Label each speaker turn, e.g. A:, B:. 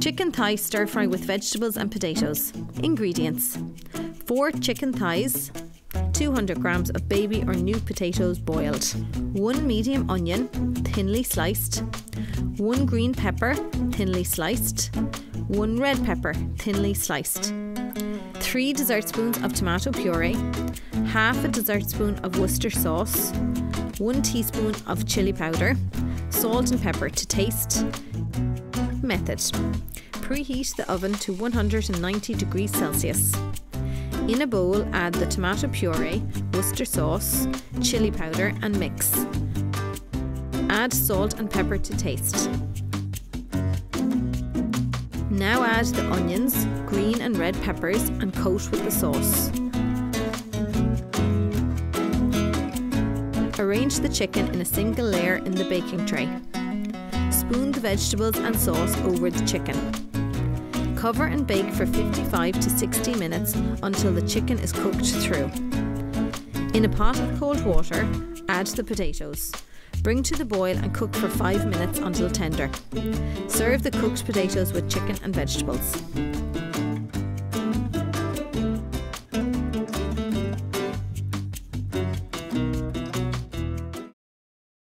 A: Chicken thigh stir fry with vegetables and potatoes. Ingredients: 4 chicken thighs, 200 grams of baby or new potatoes boiled, 1 medium onion thinly sliced, 1 green pepper thinly sliced, 1 red pepper thinly sliced, 3 dessert spoons of tomato puree, half a dessert spoon of Worcester sauce, 1 teaspoon of chili powder, salt and pepper to taste. Method: preheat the oven to 190 degrees Celsius. In a bowl, add the tomato puree, Worcester sauce, chili powder and mix. Add salt and pepper to taste. Now add the onions, green and red peppers and coat with the sauce. Arrange the chicken in a single layer in the baking tray. Spoon the vegetables and sauce over the chicken. Cover and bake for 55 to 60 minutes until the chicken is cooked through. In a pot of cold water, add the potatoes. Bring to the boil and cook for 5 minutes until tender. Serve the cooked potatoes with chicken and vegetables.